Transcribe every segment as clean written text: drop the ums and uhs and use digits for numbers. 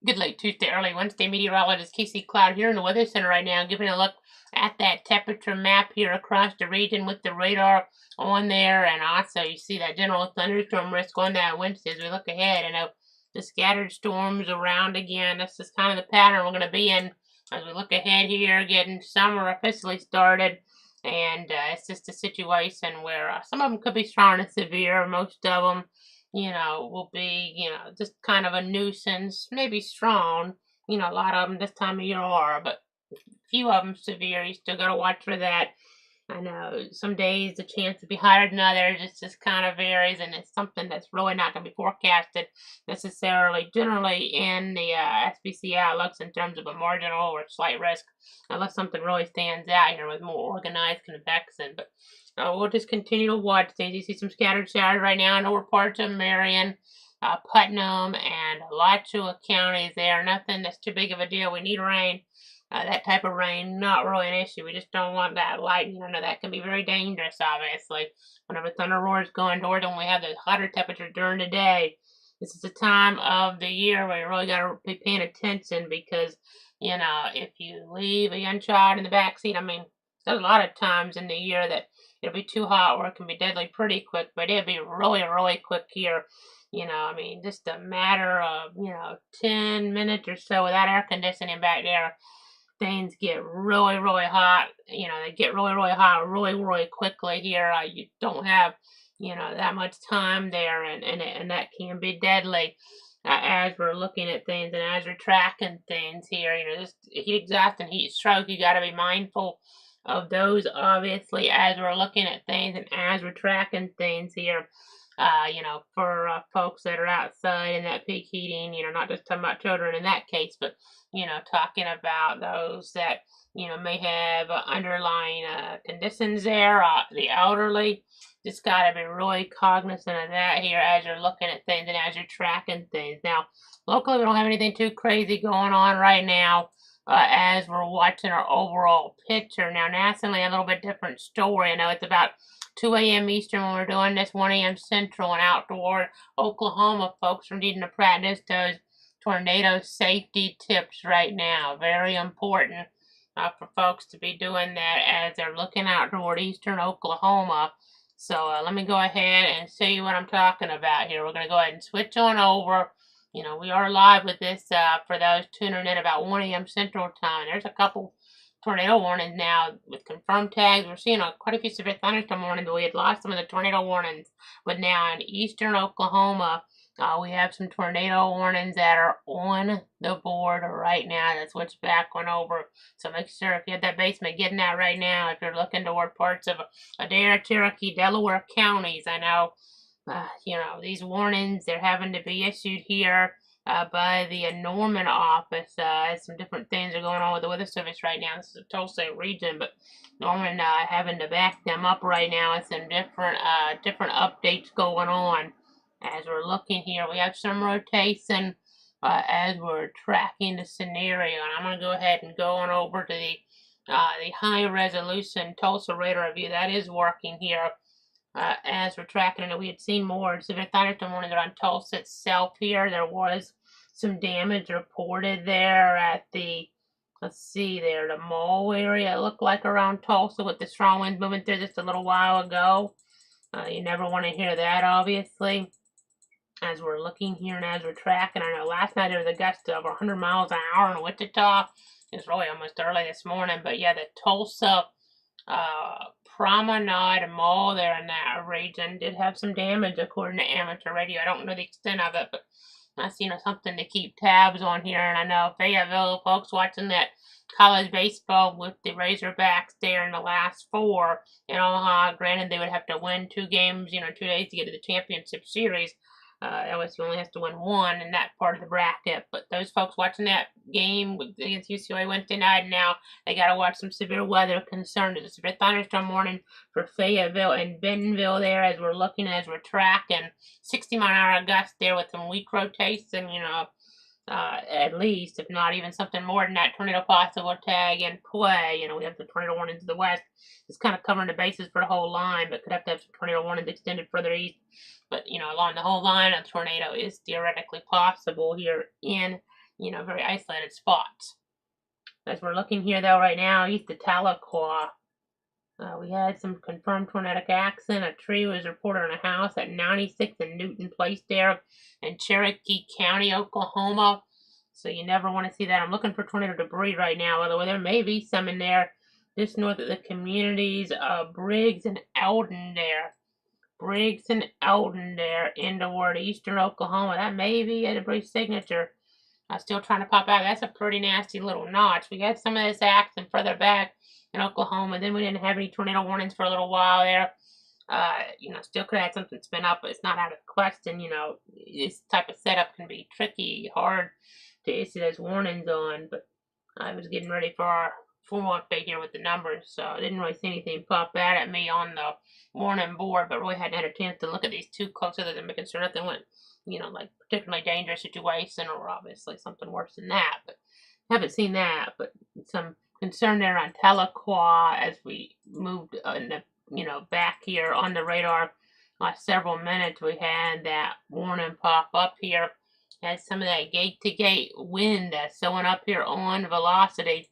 Good late Tuesday, early Wednesday. Meteorologist Casey Cloud here in the Weather Center right now, giving a look at that temperature map here across the region with the radar on there, and also you see that general thunderstorm risk on that Wednesday as we look ahead. I know the scattered storms around again. This is kind of the pattern we're going to be in as we look ahead here, getting summer officially started. And it's just a situation where some of them could be strong and severe, most of them will be, just kind of a nuisance, maybe strong. A lot of them this time of year are, but a few of them severe. You still got to watch for that. I know some days the chance to be higher than others. It just kind of varies, and it's something that's really not going to be forecasted necessarily, generally in the SPC outlooks in terms of a marginal or slight risk, unless something really stands out here with more organized convection. But we'll just continue to watch things. You see some scattered showers right now in lower parts of Marion, Putnam, and Alachua counties there. Nothing that's too big of a deal. We need rain. That type of rain, not really an issue. We just don't want that lightning. I know that can be very dangerous, obviously. Whenever thunder roars going towards them, we have the hotter temperatures during the day. This is the time of the year where you really got to be paying attention because, if you leave a young child in the back seat, there's a lot of times in the year that it'll be too hot or it can be deadly pretty quick, but it'll be really, really quick here. Just a matter of, 10 minutes or so without air conditioning back there, things get really, really hot. They get really, really hot really, really quickly here. You don't have, that much time there, and that can be deadly as we're looking at things and as we're tracking things here. Just heat exhaust and heat stroke, you got to be mindful of those, obviously, as we're looking at things and as we're tracking things here. For folks that are outside in that peak heating, not just talking about children in that case, but, talking about those that, may have underlying conditions there, the elderly. Just got to be really cognizant of that here as you're looking at things and as you're tracking things. Now, locally, we don't have anything too crazy going on right now. As we're watching our overall picture. Now, nationally, a little bit different story. I know it's about 2 a.m. Eastern when we're doing this, 1 a.m. Central, and out toward Oklahoma, folks are needing to practice those tornado safety tips right now. Very important for folks to be doing that as they're looking out toward eastern Oklahoma. So let me go ahead and show you what I'm talking about here. We're going to go ahead and switch on over. We are live with this for those tuning in about 1 a.m. Central Time. There's a couple tornado warnings now with confirmed tags. We're seeing quite a few severe thunderstorm warnings, but we had lost some of the tornado warnings. But now in eastern Oklahoma, we have some tornado warnings that are on the board right now. That's what's back on over. So make sure if you have that basement, getting that right now. If you're looking toward parts of Adair, Cherokee, Delaware counties, I know, these warnings, they're having to be issued here by the Norman office. Some different things are going on with the Weather Service right now. This is a Tulsa region, but Norman having to back them up right now. And some different updates going on. As we're looking here, we have some rotation as we're tracking the scenario. And I'm going to go ahead and go on over to the high resolution Tulsa radar view. That is working here. As we're tracking it, we had seen more severe thunderstorm warnings around Tulsa itself here. There was some damage reported there at the, the mall area. It looked like around Tulsa with the strong winds moving through just a little while ago. You never want to hear that, obviously. As we're looking here and as we're tracking, I know last night there was a gust of over 100 miles an hour in Wichita. It's really almost early this morning, but yeah, the Tulsa Promenade Mall there in that region did have some damage according to amateur radio. I don't know the extent of it, but that's something to keep tabs on here. And I know Fayetteville folks watching that college baseball with the Razorbacks there in the last 4 in Omaha. Granted, they would have to win 2 games, 2 days to get to the championship series. LSU only has to win 1 in that part of the bracket. But those folks watching that game against UCLA Wednesday night, now they got to watch some severe weather concerns. There's a severe thunderstorm warning for Fayetteville and Bentonville there as we're looking, as we're tracking. 60-mile-an-hour gust there with some weak rotation, at least, if not even something more than that, tornado possible tag in play. We have the tornado warnings to the west. It's kind of covering the bases for the whole line, but could have to have some tornado warnings extended further east. But, along the whole line, a tornado is theoretically possible here in very isolated spots. As we're looking here, though, right now, east of Tahlequah, we had some confirmed tornadic accident. A tree was reported on a house at 96 and Newton Place there in Cherokee County, Oklahoma. So you never want to see that. I'm looking for tornado debris right now, by the way. There may be some in there just north of the communities of Briggs and Eldon there. Briggs and Eldon there toward eastern Oklahoma. That may be a debris signature. I'm still trying to pop out. That's a pretty nasty little notch. We got some of this action further back in Oklahoma. Then we didn't have any tornado warnings for a little while there. Still could have had something spin up, but it's not out of question. This type of setup can be tricky, hard to issue those warnings on. But I was getting ready for our formal update here with the numbers, so I didn't really see anything pop out at me on the warning board, but really hadn't had a chance to look at these too close other than making sure nothing went, like particularly dangerous situation or obviously something worse than that. But haven't seen that, but some concern there on Tahlequah as we moved back here on the radar. Last several minutes we had that warning pop up here. Had some of that gate-to-gate wind that's showing up here on velocity.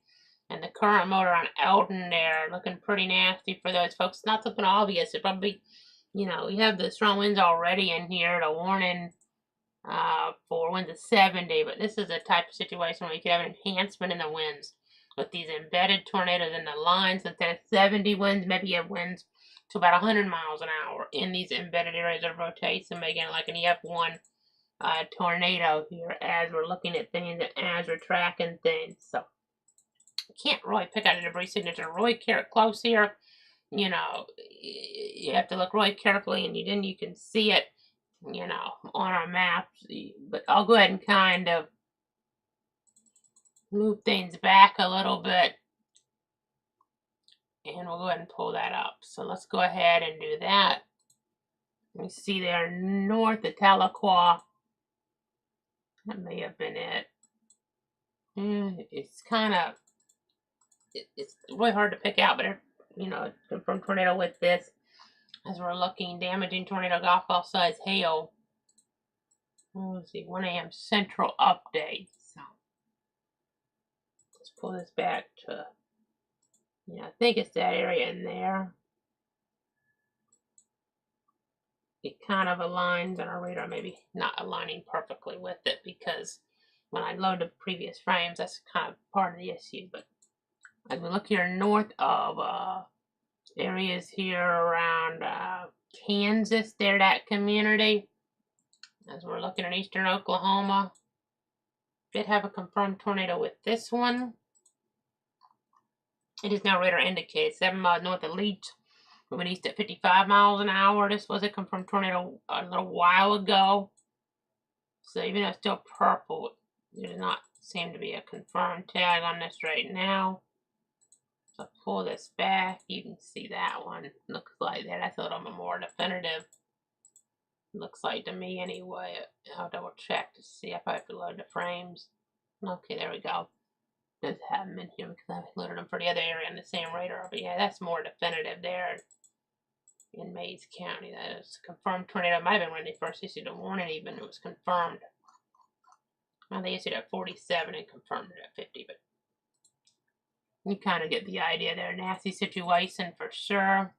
And the current motor on Eldon there looking pretty nasty for those folks. Not something obvious. It probably, we have the strong winds already in here. The warning for winds of 70. But this is a type of situation where you could have an enhancement in the winds. With these embedded tornadoes in the lines, instead of 70 winds, maybe you have winds to about 100 miles an hour in these embedded areas of rotation, making it like an EF1 tornado here as we're looking at things and as we're tracking things. So can't really pick out a debris signature really close here. You have to look really carefully, and then you can see it, on our maps. But I'll go ahead and kind of move things back a little bit, and we'll go ahead and pull that up. So let's go ahead and do that. You see there north of Tahlequah. That may have been it. It's kind of, it's really hard to pick out, but confirmed tornado with this. As we're looking, damaging tornado golf ball size hail. Let's see, 1 a.m. Central update. So let's pull this back to, I think it's that area in there. It kind of aligns on our radar, maybe not aligning perfectly with it because when I load the previous frames, that's kind of part of the issue. But as we look here north of areas here around Kansas, there, that community, as we're looking at eastern Oklahoma, did have a confirmed tornado with this one. It is now radar indicated 7 miles north of Leach, moving east at 55 miles an hour. This was a confirmed tornado a little while ago. So even though it's still purple, there does not seem to be a confirmed tag on this right now. So pull this back. You can see that one. Looks like that. That's a little bit more definitive. Looks like to me anyway. I'll double check to see if I have to load the frames. Okay, there we go. Does have them in here because I loaded them for the other area on the same radar. But yeah, that's more definitive there in Mays County. That is a confirmed tornado. It might have been when they first issued a warning even. It was confirmed. Well, they issued it at 47 and confirmed it at 50. But you kind of get the idea there. Nasty situation for sure.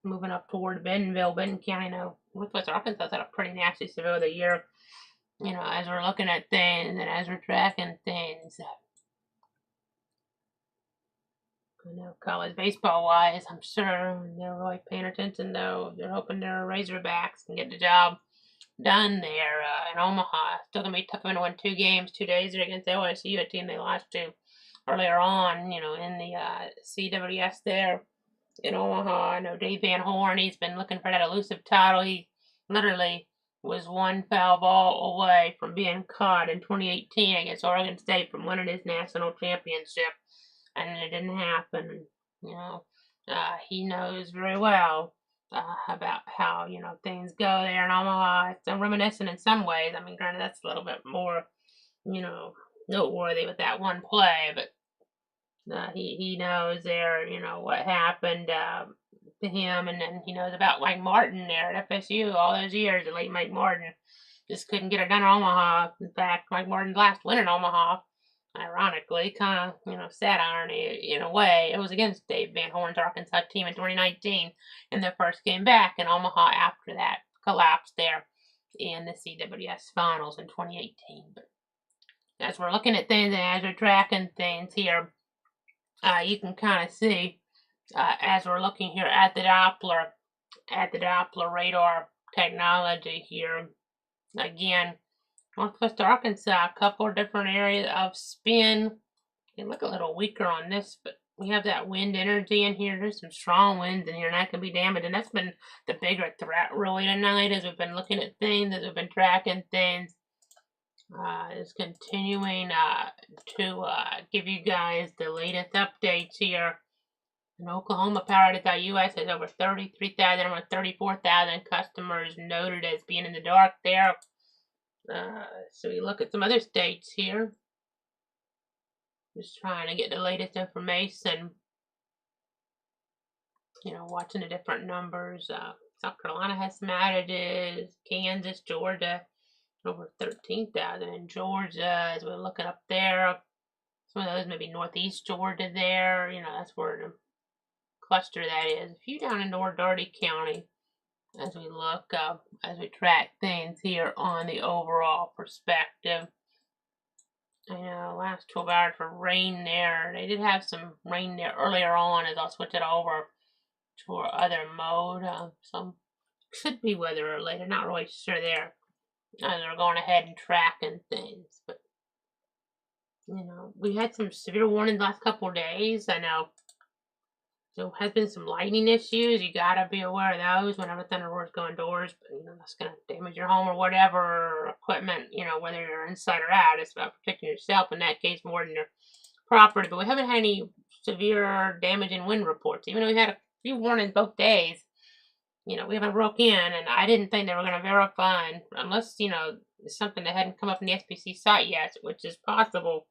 Moving up toward Bentonville, Benton County. Now, Northwest Arkansas had a pretty nasty severe of the year. As we're looking at things and as we're tracking things. College baseball wise, I'm sure they're really paying attention though. They're hoping their Razorbacks can get the job done there in Omaha. Still gonna be tough to win 2 games 2 days against LSU, a team they lost to earlier on, in the CWS there in Omaha. I know Dave Van Horn, he's been looking for that elusive title. He literally was 1 foul ball away from being caught in 2018 against Oregon State from winning his national championship, and it didn't happen. He knows very well about how things go there in Omaha. It's reminiscent in some ways. I mean, granted, that's a little bit more noteworthy with that one play, but he knows there what happened to him, and then he knows about Mike Martin there at FSU all those years, the late Mike Martin. Just couldn't get it done in Omaha. In fact, Mike Martin's last win in Omaha, ironically, kind of, sad irony in a way, it was against Dave Van Horn's Arkansas team in 2019 in their first game back in Omaha after that collapse there in the CWS Finals in 2018. But as we're looking at things and as we're tracking things here, you can kind of see as we're looking here at the Doppler radar technology here. Again, Northwest Arkansas, a couple of different areas of spin. They look a little weaker on this, but we have that wind energy in here. There's some strong winds in here, and that can be damaged. And that's been the bigger threat really tonight as we've been looking at things, as we've been tracking things. Is continuing to give you guys the latest updates here. In Oklahoma, Power.us has over 33,000, almost 34,000 customers noted as being in the dark there. So we look at some other states here. Just trying to get the latest information. Watching the different numbers. South Carolina has some outages. Kansas, Georgia, over 13,000 in Georgia as we're looking up there. Some of those maybe northeast Georgia there. That's where the cluster that is. A few down in North Dougherty County as we look up, as we track things here on the overall perspective. I know last 12 hours for rain there. They did have some rain there earlier on as I'll switch it over to our other mode. Some could be weather related, not really sure there. As we're going ahead and tracking things, but we had some severe warnings the last couple of days. I know there has been some lightning issues. You gotta be aware of those whenever thunderstorms go indoors. But that's gonna damage your home or whatever, or equipment. Whether you're inside or out, it's about protecting yourself in that case more than your property. But we haven't had any severe damage and wind reports, even though we had a few warnings both days. We haven't broke in, and I didn't think they were going to verify, unless, it's something that hadn't come up in the SPC site yet, which is possible.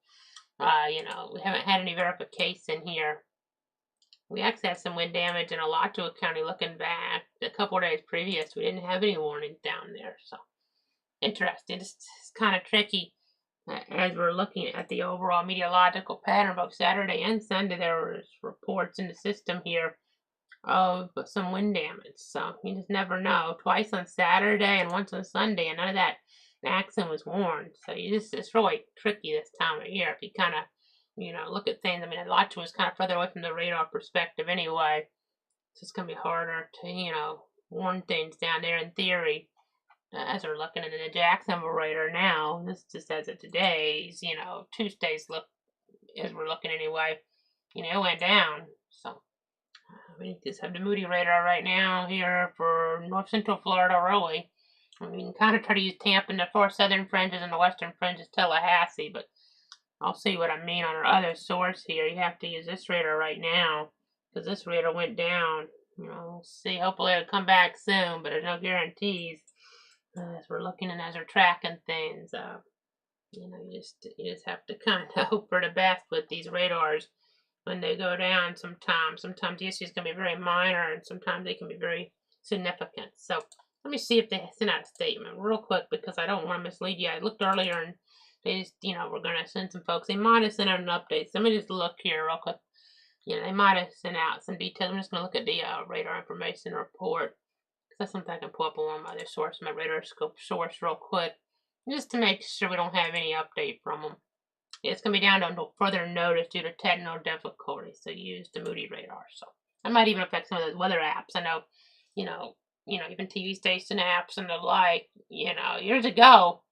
We haven't had any verification here. We actually had some wind damage in Alachua County looking back a couple of days previous. We didn't have any warnings down there, so interesting. It's kind of tricky as we're looking at the overall meteorological pattern. Both Saturday and Sunday, there was reports in the system here of some wind damage, so you just never know. Twice on Saturday and once on Sunday, and none of that accent was warned. So it's really tricky this time of year if you kind of look at things. I mean, Alachua was kind of further away from the radar perspective anyway, so it's gonna be harder to warn things down there in theory. As we're looking at the Jacksonville radar now, this just as of today's Tuesday's look, as we're looking anyway, it went down. So we just have the Moody radar right now here for north central Florida, really. We can kind of try to use Tampa in the far southern fringes and the western fringes, Tallahassee, but I'll see what I mean on our other source here. You have to use this radar right now because this radar went down. We'll see. Hopefully it'll come back soon, but there's no guarantees as we're looking and as we're tracking things. You just have to kind of hope for the best with these radars. When they go down sometimes the issues can be very minor and sometimes they can be very significant. So let me see if they sent out a statement real quick because I don't want to mislead you. I looked earlier and they just, we're going to send some folks. They might have sent out an update. So let me just look here real quick. They might have sent out some details. I'm just going to look at the radar information report because that's something I can pull up on one of my other sources, my radar scope source real quick, just to make sure we don't have any update from them. It's going to be down to further notice due to technical difficulties. So use the Moody radar. So that might even affect some of those weather apps. I know, even TV station apps and the like. Years ago,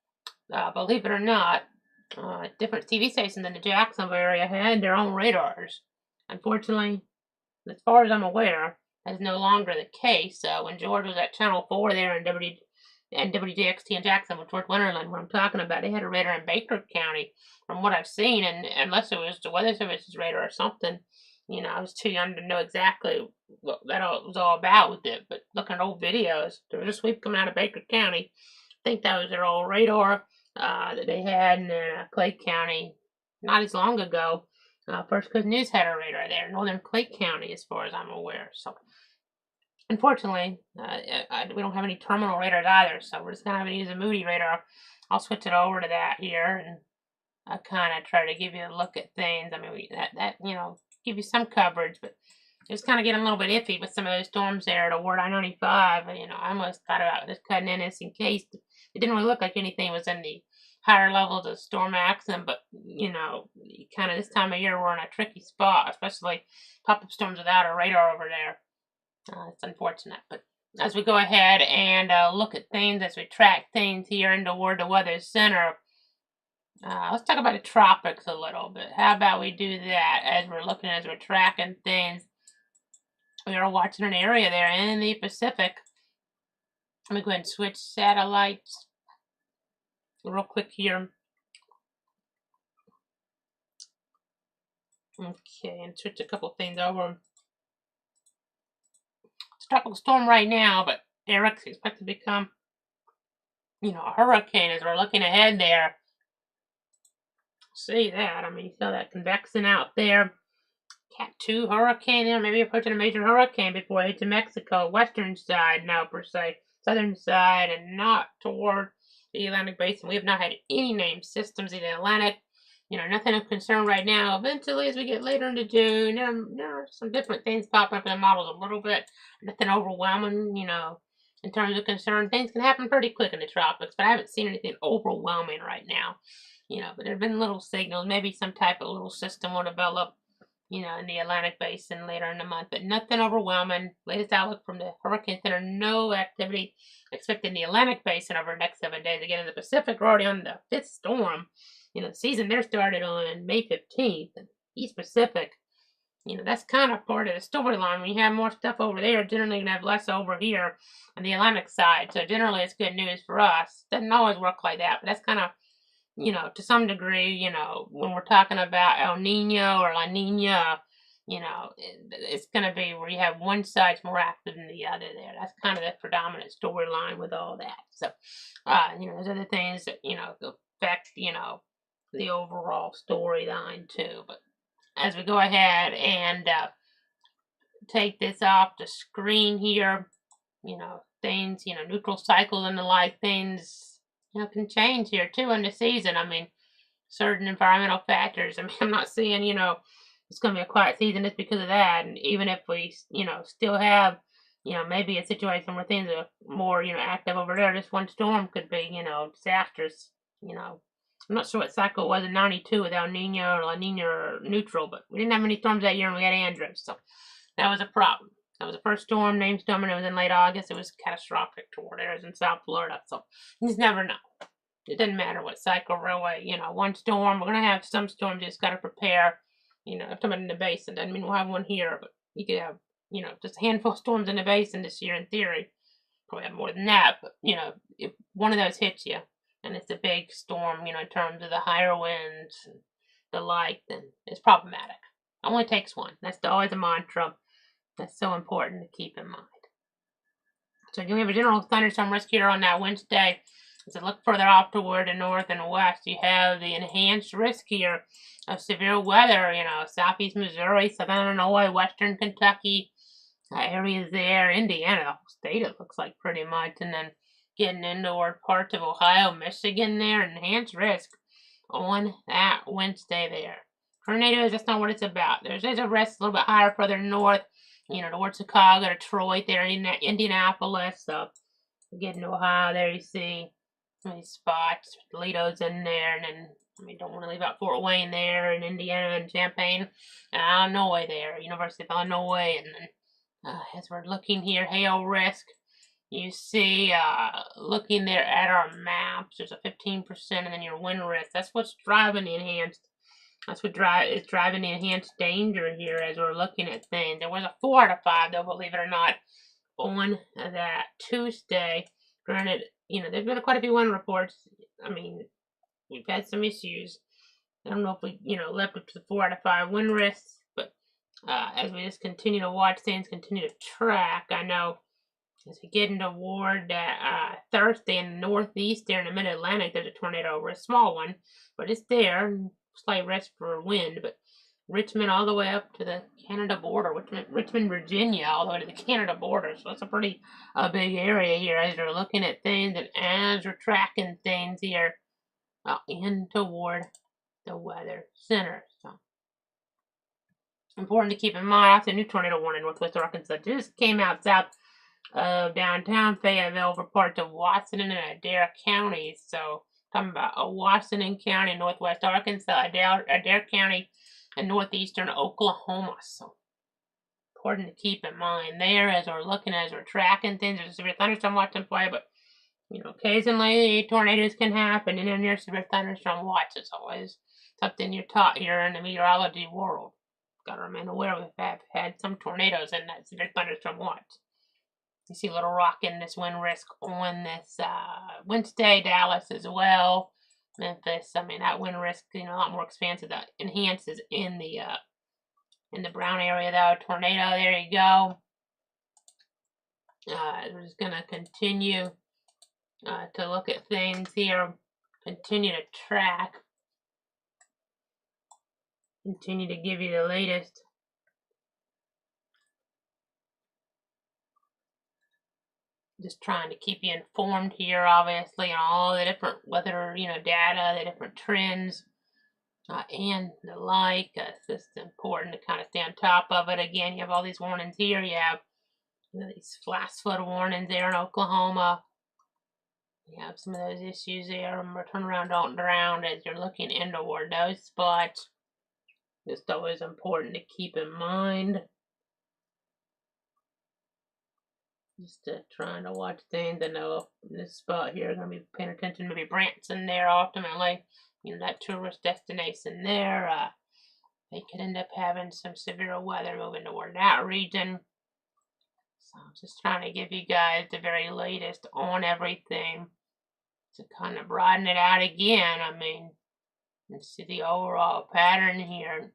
believe it or not, different TV stations in the Jacksonville area had their own radars. Unfortunately, as far as I'm aware, that's no longer the case. When George was at Channel 4 there in WJXT in Jacksonville, George Winterland, what I'm talking about, they had a radar in Baker County, from what I've seen, and unless it was the Weather Service's radar or something, I was too young to know exactly what that was all about with it. But looking at old videos, there was a sweep coming out of Baker County. I think that was their old radar that they had in Clay County not as long ago. First Coast News had a radar there, Northern Clay County, as far as I'm aware. So unfortunately, we don't have any terminal radars either, so we're just gonna have to use a Moody radar. I'll switch it over to that here, and I kind of try to give you a look at things. I mean, that give you some coverage, but it's kind of getting a little bit iffy with some of those storms there at Ward I-95. I almost thought about just cutting in this in case. It didn't really look like anything was in the higher levels of storm axis, but kind of this time of year we're in a tricky spot, especially pop-up storms without a radar over there. It's unfortunate, but as we go ahead and look at things, as we track things here into Ward the Weather Center, let's talk about the tropics a little bit. How about we do that as we're tracking things? We are watching an area there in the Pacific. Let me go ahead and switch satellites real quick here. Okay, and switch a couple things over. It's a tropical storm right now, but Eric's expected to become, a hurricane as we're looking ahead there. See that? I mean, you saw that convexing out there. Cat 2 hurricane there, maybe approaching a major hurricane before it hits Mexico. Western side now, per se. Southern side, and not toward the Atlantic Basin. We have not had any named systems in the Atlantic. Nothing of concern right now. Eventually, as we get later into June, there are some different things popping up in the models a little bit. Nothing overwhelming, in terms of concern. Things can happen pretty quick in the tropics, but I haven't seen anything overwhelming right now. But there have been little signals. Maybe some type of little system will develop, in the Atlantic Basin later in the month, but nothing overwhelming. Latest outlook from the Hurricane Center, no activity expected in the Atlantic Basin over the next 7 days. Again, in the Pacific, we're already on the 5th storm. The season there started on May 15th. And East Pacific, that's kind of part of the storyline. When you have more stuff over there, generally you're going to have less over here on the Atlantic side. So generally it's good news for us. Doesn't always work like that, but that's kind of, to some degree, when we're talking about El Nino or La Nina, it's going to be where you have one side's more active than the other there. That's kind of the predominant storyline with all that. So, there's other things that, affect, the overall storyline too. But as we go ahead and take this off the screen here, things, neutral cycle and the like, things, can change here too in the season. I mean, certain environmental factors. I mean, I'm not saying, it's going to be a quiet season just because of that. And even if we, still have, maybe a situation where things are more, active over there, just one storm could be, disastrous. I'm not sure what cycle it was in 92 with El Nino or La Nina or neutral, but we didn't have many storms that year and we had Andrews. So that was a problem. That was the first storm, named storm, and it was in late August. It was catastrophic toward areas in South Florida. So you just never know. It doesn't matter what cycle, really. One storm, we're going to have some storms, just got to prepare. If somebody in the basin, doesn't mean we'll have one here, but you could have, just a handful of storms in the basin this year in theory. Probably have more than that, but, if one of those hits you, and it's a big storm, in terms of the higher winds and the like, then it's problematic. It only takes one. That's always a mantra. That's so important to keep in mind. So you have a general thunderstorm risk here on that Wednesday. As I look further off toward the north and west, you have the enhanced risk here of severe weather, southeast Missouri, southern Illinois, western Kentucky, areas there, Indiana, the whole state it looks like pretty much, and then getting into parts of Ohio, Michigan there, enhanced risk on that Wednesday there. Tornadoes, that's not what it's about. There's a risk a little bit higher further north, towards Chicago, Detroit there, Indianapolis, so getting to Ohio there, you see these spots, Toledo's in there, and then, don't want to leave out Fort Wayne there, and Indiana, and Champaign, and Illinois there, University of Illinois, and then, as we're looking here, hail risk, you see, looking there at our maps, there's a 15%, and then your wind risk. That's what's driving the enhanced. That's what is driving the enhanced danger here as we're looking at things. There was a 4 out of 5, though, believe it or not, on that Tuesday. Granted, there's been quite a few wind reports. I mean, we've had some issues. I don't know if we, left up to the 4 out of 5 wind risks, but as we just continue to watch things, continue to track, I know as we get into toward Thursday in the northeast there in the mid-Atlantic, there's a tornado, a small one, but it's there. Slight risk for wind, but Richmond all the way up to the Canada border, Richmond, Virginia, all the way to the Canada border. So it's a pretty big area here as you're looking at things and as you're tracking things here in toward the weather center. So important to keep in mind. After a new tornado warning in northwest Arkansas just came out south of downtown Fayetteville for parts of Washington and Adair counties. So talking about Washington County, northwest Arkansas, Adair County, and northeastern Oklahoma. So important to keep in mind there as we're looking, as we're tracking things. There's a severe thunderstorm watch in play, but occasionally tornadoes can happen, and then there's severe thunderstorm watch. It's always something you're taught here in the meteorology world. Got to remain aware we've had some tornadoes in that severe thunderstorm watch. You see Little Rock in this wind risk on this Wednesday, Dallas as well, Memphis. I mean, that wind risk, a lot more expansive. That enhances in the Brown area though. Tornado, there you go. We're just gonna continue to look at things here. Continue to track. Continue to give you the latest. Just trying to keep you informed here, obviously, on all the different weather, data, the different trends, and the like. It's just important to kind of stay on top of it. Again, you have all these warnings here. You have these flash flood warnings there in Oklahoma. You have some of those issues there. Turn around, don't drown as you're looking in toward those spots. Just always important to keep in mind. Just trying to watch things. I know in this spot here, I'm going to be paying attention. Maybe Branson there ultimately. That tourist destination there. They could end up having some severe weather moving toward that region. So I'm just trying to give you guys the very latest on everything to kind of broaden it out again. I mean, you see the overall pattern here.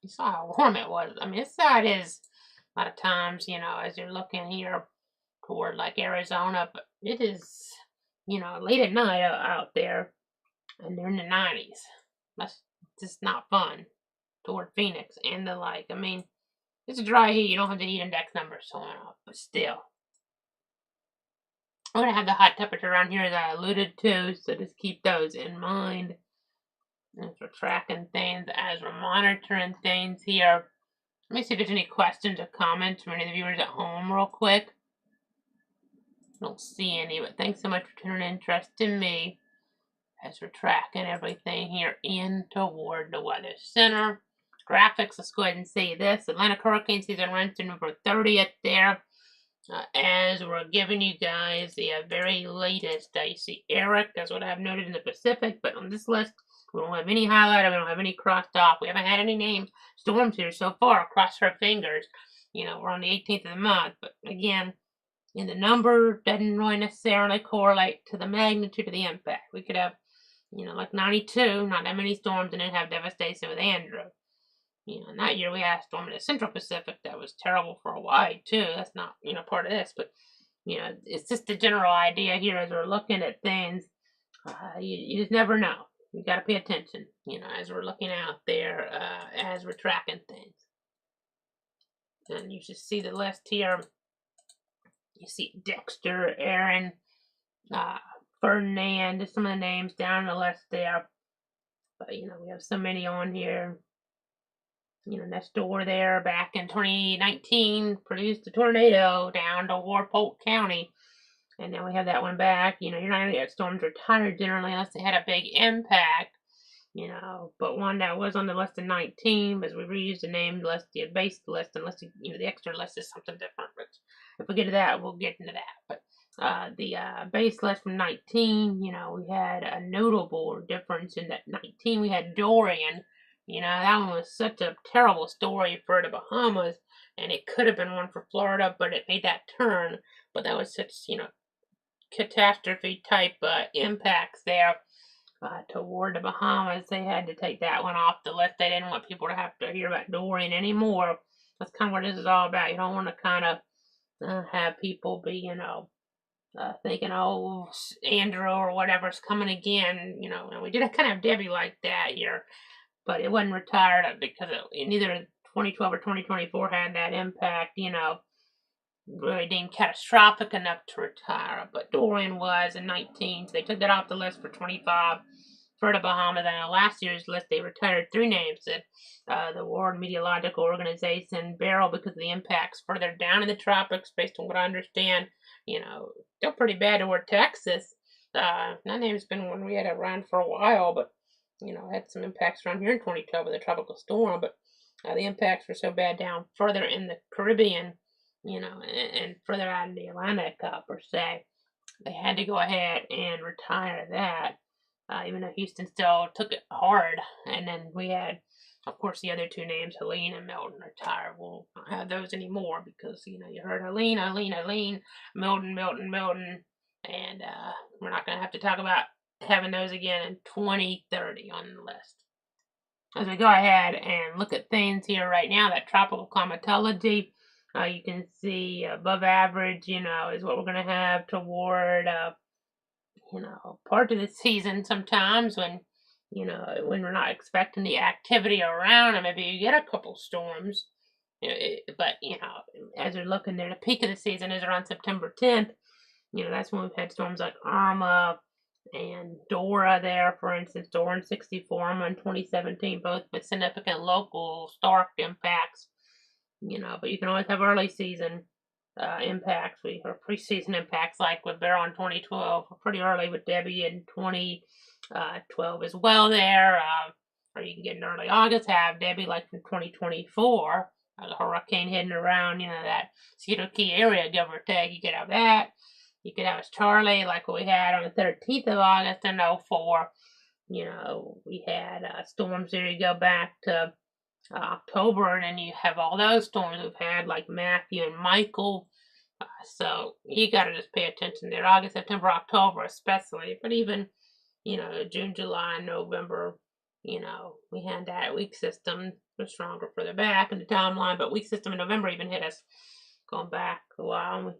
You saw how warm it was. I mean, this side is a lot of times, as you're looking here toward like Arizona, but it is, late at night out there, and they're in the 90s. That's just not fun toward Phoenix and the like. I mean, it's a dry heat. You don't have the heat index numbers showing up, but still. I'm going to have the hot temperature around here that I alluded to, so just keep those in mind as we're tracking things, as we're monitoring things here. Let me see if there's any questions or comments from any of the viewers at home real quick. I don't see any, but thanks so much for tuning interest in me as we're tracking everything here in toward the weather center. Graphics, let's go ahead and see this. Atlantic hurricane season runs to November 30th there. As we're giving you guys the very latest. You see Eric, that's what I've noted in the Pacific, but on this list, we don't have any highlighted, we don't have any crossed off. We haven't had any named storms here so far. Cross our fingers. We're on the 18th of the month, but again, in the number doesn't really necessarily correlate to the magnitude of the impact. We could have, like 92, not that many storms, and then have devastation with Andrew. And that year we had a storm in the Central Pacific that was terrible for Hawaii too. That's not, part of this, but, it's just the general idea here as we're looking at things. You just never know. You got to pay attention, as we're looking out there, as we're tracking things. And you should see the list here. You see Dexter, Aaron, Ferdinand, just some of the names down the list there. But, we have so many on here. Next door there back in 2019 produced a tornado down to Warpolt County. And now we have that one back. You're not going to get storms retired generally unless they had a big impact. But one that was on the list in 19, because we reused the name list, the base list, unless the extra list is something different. But if we get to that, we'll get into that. But the base list from 19, we had a notable difference in that 19 we had Dorian. That one was such a terrible story for the Bahamas, and it could have been one for Florida, but it made that turn. But that was such, catastrophe type impacts there toward the Bahamas. They had to take that one off the list. They didn't want people to have to hear about Dorian anymore. That's kind of what this is all about. You don't want to kind of have people be, thinking, oh, Andrew or whatever's coming again, and we did kind of Debbie like that here. but it wasn't retired because neither 2012 or 2024 had that impact, really deemed catastrophic enough to retire. But Dorian was in 19, so they took that off the list for 25 for the Bahamas. And on last year's list, they retired 3 names at the World Meteorological Organization, Beryl, because of the impacts further down in the tropics, based on what I understand. Still pretty bad toward Texas. That name's been one we had around for a while, but had some impacts around here in 2012 with a tropical storm. But the impacts were so bad down further in the Caribbean, and further out in the Atlantic, per se. They had to go ahead and retire that, even though Houston still took it hard. And then we had, of course, the other 2 names, Helene and Milton, retired. We'll not have those anymore because, you heard Helene, Milton, and we're not going to have to talk about having those again in 2030 on the list. As we go ahead and look at things here right now, that tropical climatology, you can see above average, is what we're going to have toward, part of the season sometimes when, when we're not expecting the activity around, and maybe you get a couple storms. But, as we're looking there, the peak of the season is around September 10th. That's when we've had storms like Irma and Dora there, for instance, Dora in 64, Irma in 2017, both with significant local stark impacts. But you can always have early season impacts, or preseason impacts, like with Beryl in 2012, pretty early with Debbie in 2012 as well there. Or you can get in early August, have Debbie like from 2024, a hurricane hitting around, that Cedar Key area, give or take. You could have that. You could have Charlie, like what we had on the 13th of August in 04. We had storms there. You go back to October, and then you have all those storms we've had, like Matthew and Michael. So you got to just pay attention there. August, September, October especially. But even, June, July, November, we had that weak system was stronger further back in the timeline. But weak system in November even hit us going back a while.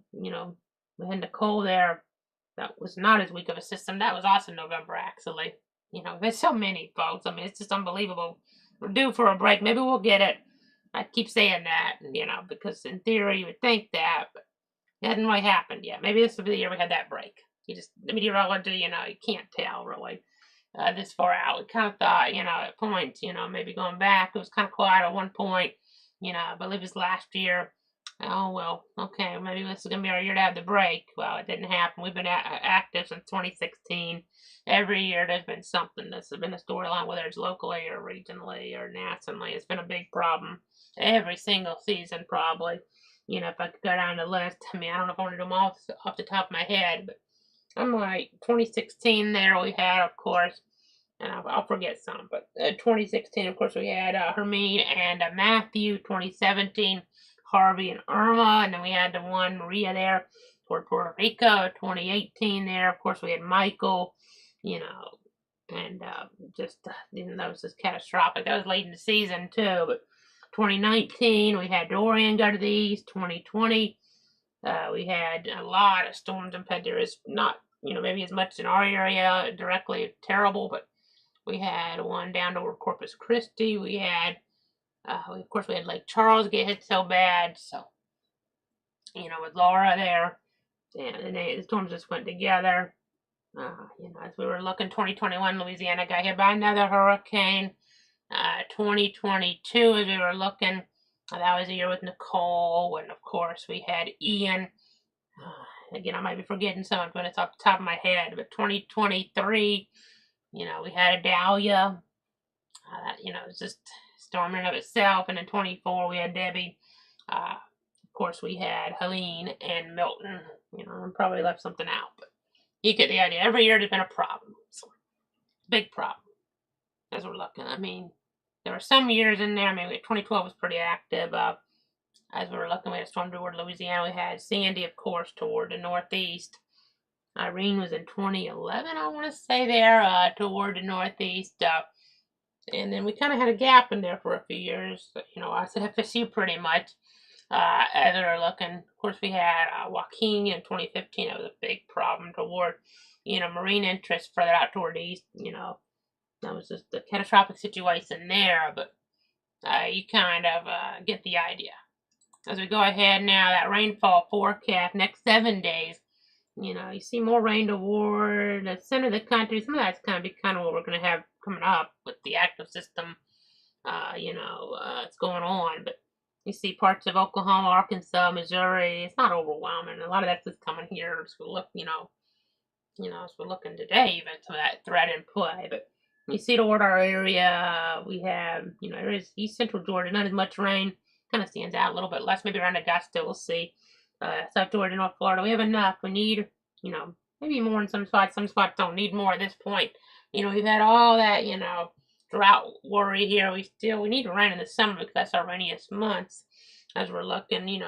We had Nicole there. That was not as weak of a system. That was also November, actually. There's so many, folks. I mean, it's just unbelievable. We're due for a break. Maybe we'll get it. I keep saying that, because in theory you would think that, but it hasn't really happened yet. Maybe this will be the year we had that break. The meteorology, you can't tell really this far out. We kind of thought, at points, maybe going back, it was kind of quiet at one point. I believe it was last year. Oh, well, okay, maybe this is going to be our year to have the break. Well, it didn't happen. We've been active since 2016. Every year there's been something that's been a storyline, whether it's locally or regionally or nationally. It's been a big problem every single season, probably. If I could go down the list, I don't know if I want to do them all off the top of my head, but I'm like 2016 there we had, of course, and I'll forget some, but 2016, of course, we had Hermine and Matthew. 2017, Harvey and Irma, and then we had the one Maria there toward Puerto Rico. 2018 there, of course, we had Michael, and just, that was just catastrophic. That was late in the season, too, but 2019, we had Dorian go to the east. 2020, we had a lot of storms in Honduras, not, maybe as much in our area, directly terrible, but we had one down toward Corpus Christi. We had, of course, we had Lake Charles get hit so bad, so, with Laura there, and the storms just went together. As we were looking, 2021, Louisiana got hit by another hurricane. 2022, as we were looking, that was a year with Nicole, and of course we had Ian. Again, I might be forgetting some, but it's off the top of my head. But 2023, we had a Dahlia. It was just storm in of itself. And in 24, we had Debbie. Of course, we had Helene and Milton. I probably left something out, but you get the idea. Every year there's been a problem. So, big problem. As we're looking, there were some years in there. 2012 was pretty active. As we were looking, we had a storm toward Louisiana. We had Sandy, of course, toward the northeast. Irene was in 2011, I want to say, there, toward the northeast. And then we kind of had a gap in there for a few years. I said FSU pretty much. As we were looking, of course, we had Joaquin in 2015. That was a big problem toward, marine interest further out toward the east, That was just a catastrophic situation there, but you kind of get the idea. As we go ahead now, that rainfall forecast next 7 days, you see more rain toward the center of the country. Some of that's going to be kind of what we're going to have coming up with the active system, it's going on. But you see parts of Oklahoma, Arkansas, Missouri. It's not overwhelming. A lot of that's just coming here as we look, as we're looking today, even to that threat in play. But you see toward our area, we have, areas east central Georgia, not as much rain. Kind of stands out a little bit less, maybe around Augusta, we'll see. South Georgia, North Florida, we have enough. We need, maybe more in some spots. Some spots don't need more at this point. We've had all that, drought worry here. We need rain in the summer because that's our rainiest months as we're looking,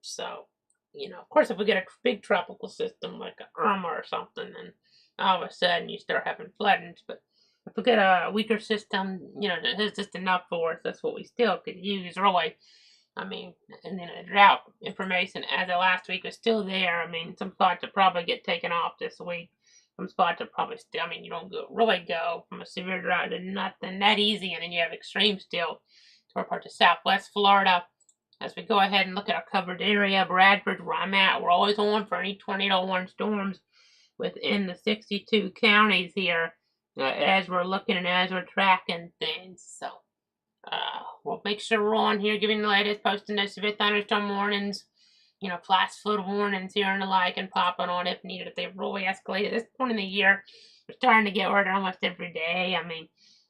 so, of course, if we get a big tropical system like Irma or something, then all of a sudden you start having floodings. But if we get a weaker system, that is just enough for us, that's what we still could use, really. And then the drought information as of last week is still there. Some spots will probably get taken off this week. Some spots are probably still, you don't really go from a severe drought to nothing that easy, and then you have extreme still toward parts of southwest Florida. As we go ahead and look at our covered area, Bradford, where I'm at, we're always on for any tornado warning storms within the 62 counties here as we're looking and as we're tracking things. So we'll make sure we're on here giving the latest, posting those severe thunderstorm warnings, flash flood warnings here and the like, and popping on if needed if they really escalate. At this point in the year, we're starting to get word almost every day.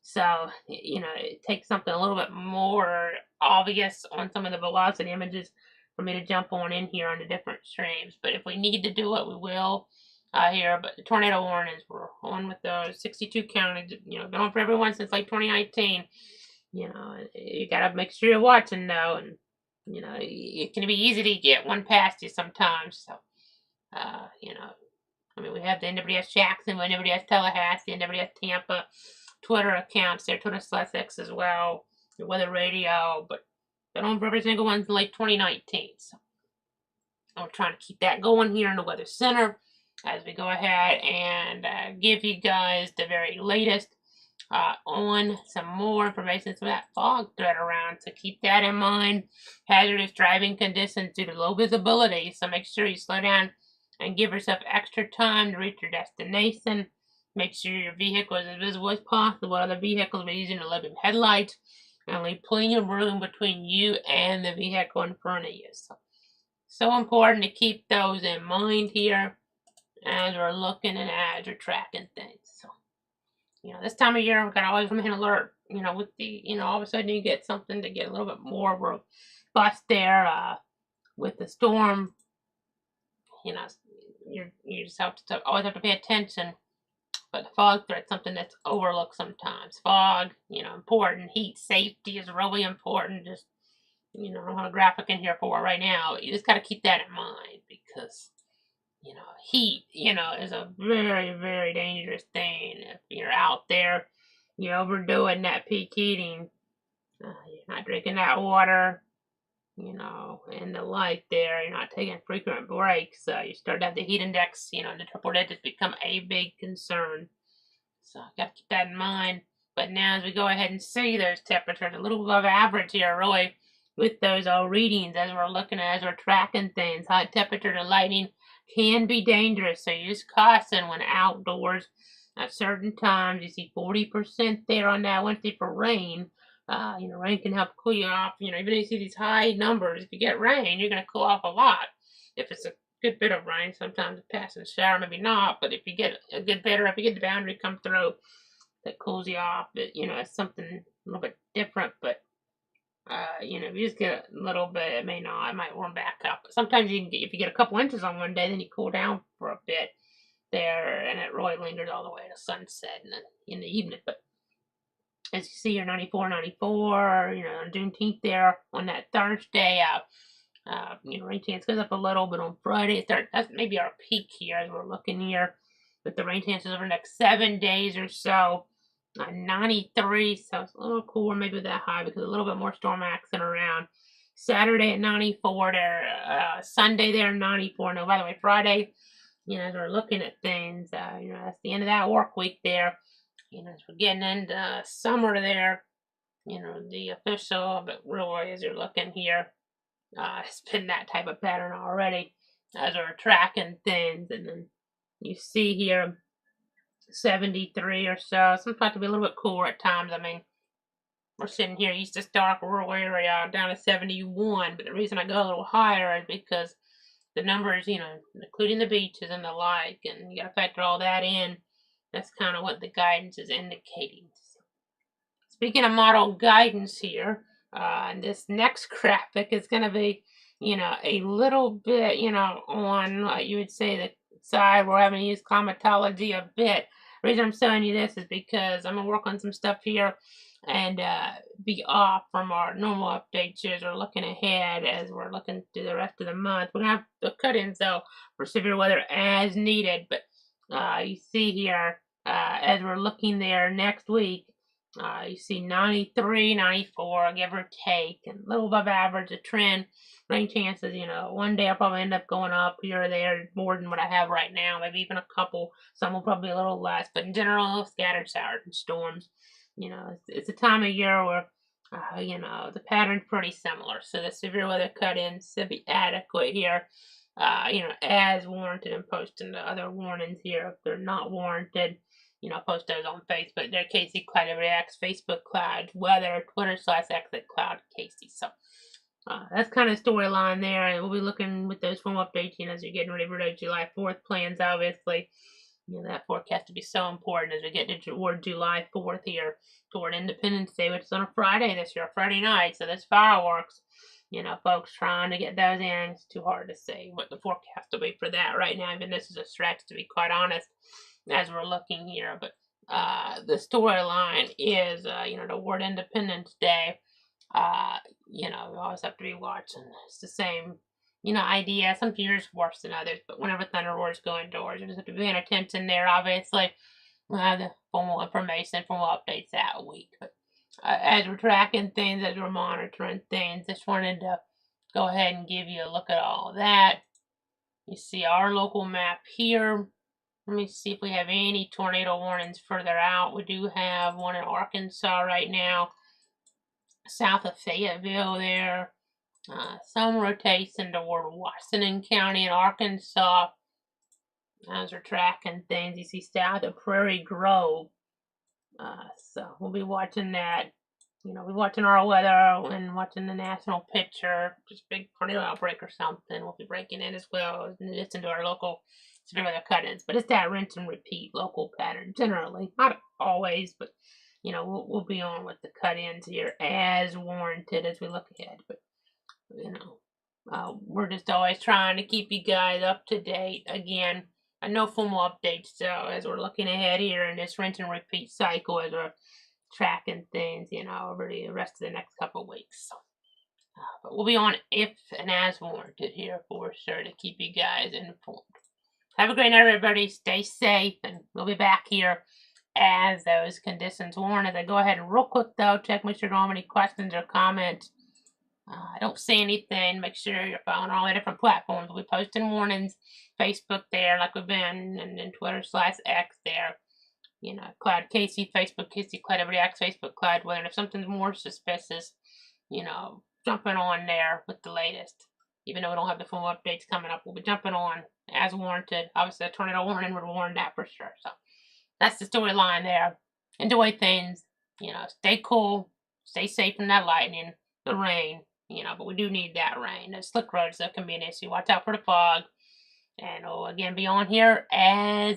So, it takes something a little bit more obvious on some of the velocity images for me to jump on in here on the different streams. But if we need to do it, we will here. But the tornado warnings, we're on with those 62 counties. Been on for everyone since like 2019. You got to make sure you're watching, though. And, it can be easy to get one past you sometimes. So, we have the NWS Jackson, NWS Tallahassee, NWS Tampa Twitter accounts there, Twitter/X as well, the weather radio, but been on for every single one since late 2019. So I'm trying to keep that going here in the Weather Center as we go ahead and give you guys the very latest on some more information, some of that fog threat around. So keep that in mind. Hazardous driving conditions due to low visibility, so make sure you slow down and give yourself extra time to reach your destination. Make sure your vehicle is as visible as possible. Other vehicles are using the living headlights, and leave plenty of room between you and the vehicle in front of you. So important to keep those in mind here as we're looking and as we're tracking things. So, this time of year, we've got to always remain alert. With the, all of a sudden you get something to get a little bit more robust there with the storm. You just have to always have to pay attention. But the fog threat's something that's overlooked sometimes. Fog, important. Heat safety is really important. Just, I don't have a graphic in here for it right now. You just got to keep that in mind because, heat, is a very, very dangerous thing. If you're out there, you're overdoing that peak heating. You're not drinking that water, and the like there. You're not taking frequent breaks. You start to have the heat index, the triple digits become a big concern. So got to keep that in mind. But now as we go ahead and see those temperatures, a little above average here, really, with those readings as we're looking at, as we're tracking things. High temperature and lightning can be dangerous, so use caution when outdoors. At certain times, you see 40% there on that Wednesday for rain. Rain can help cool you off. Even if you see these high numbers, if you get rain, you're going to cool off a lot. If it's a good bit of rain, sometimes it's passing the shower, maybe not. But if you get a good bit, or if you get the boundary come through that cools you off, it's something a little bit different. But if you just get a little bit, it might warm back up. But sometimes if you get a couple inches on one day, then you cool down for a bit there, and it really lingers all the way to sunset in the evening. But as you see here, 94, 94, on Juneteenth there, on that Thursday, rain chance goes up a little, but on Friday, that's maybe our peak here as we're looking here, with the rain chances over the next 7 days or so. 93, so it's a little cooler, maybe that high, because a little bit more storm accent around. Saturday at 94 there, Sunday there, 94. No, by the way, Friday, as we're looking at things, that's the end of that work week there. You know, as we're getting into summer there, you know, the official, but really as you're looking here, it's been that type of pattern already as we're tracking things. And then you see here 73 or so. Sometimes it can be a little bit cooler at times. I mean, we're sitting here east of Stark rural area down to 71, but the reason I go a little higher is because the numbers, you know, including the beaches and the like, and you got to factor all that in. That's kind of what the guidance is indicating. Speaking of model guidance here, this next graphic is going to be, you know, a little bit, you know, on, you would say, the side where we're having to use climatology a bit. The reason I'm showing you this is because I'm going to work on some stuff here and be off from our normal updates here as we're looking ahead, as we're looking through the rest of the month. We're going to have the cut-ins, though, for severe weather as needed. But you see here, as we're looking there next week, you see 93, 94, give or take, and a little above average, a trend. Rain chances, you know, one day I'll probably end up going up here or there more than what I have right now, maybe even a couple. Some will probably be a little less, but in general, scattered showers and storms. You know, it's a time of year where, you know, the pattern's pretty similar. So the severe weather cut-ins should be adequate here, you know, as warranted, and posting the other warnings here if they're not warranted. You know, post those on Facebook. They're Casey Cloud Reacts, Facebook Cloud Weather, Twitter/Exit Cloud Casey. So that's kind of storyline there, and we'll be looking with those form updates, you know, as you're getting ready for those July 4th plans, obviously. You know, that forecast to be so important as we get toward July 4th here, toward Independence Day, which is on a Friday this year, Friday night. So there's fireworks. You know, folks trying to get those in. It's too hard to say what the forecast will be for that right now. Even this is a stretch, to be quite honest, as we're looking here. But the storyline is, you know, toward Independence Day. You know, we always have to be watching. It's the same, you know, idea. Some years worse than others, but whenever thunder roars go indoors, you just have to be paying attention there. Obviously, we'll have the formal information, formal updates that week. But as we're tracking things, as we're monitoring things, just wanted to go ahead and give you a look at all of that. You see our local map here. Let me see if we have any tornado warnings further out. We do have one in Arkansas right now, south of Fayetteville there. Some rotation toward Washington County and Arkansas. As we're tracking things, you see south of Prairie Grove. So we'll be watching that. You know, we're watching our weather and watching the national picture. Just big tornado outbreak or something. We'll be breaking in as well, in addition to our local severe weather cut-ins. But it's that rinse and repeat local pattern generally. Not always, but you know, we'll be on with the cut-ins here as warranted as we look ahead. But you know, we're just always trying to keep you guys up to date. Again, no formal updates, so as we're looking ahead here in this rinse and repeat cycle, as we're tracking things, you know, over the rest of the next couple of weeks. So, but we'll be on if and as warranted here for sure to keep you guys informed. Have a great night, everybody. Stay safe, and we'll be back here as those conditions warrant. As I go ahead and real quick, though, check, make sure you don't have any questions or comments. I don't see anything. Make sure you're following all the different platforms. We'll be posting warnings. Facebook there, like we've been, and then Twitter/X there. You know, Cloud Casey, Facebook Casey Cloud Reacts, Facebook Cloud Weather. And if something's more suspicious, you know, jumping on there with the latest. Even though we don't have the full updates coming up, we'll be jumping on as warranted. Obviously, a tornado warning would warn that for sure. So that's the storyline there. Enjoy things. You know, stay cool. Stay safe from that lightning, the rain. You know, but we do need that rain. The slick roads, that can be an issue. Watch out for the fog. And we'll again be on here as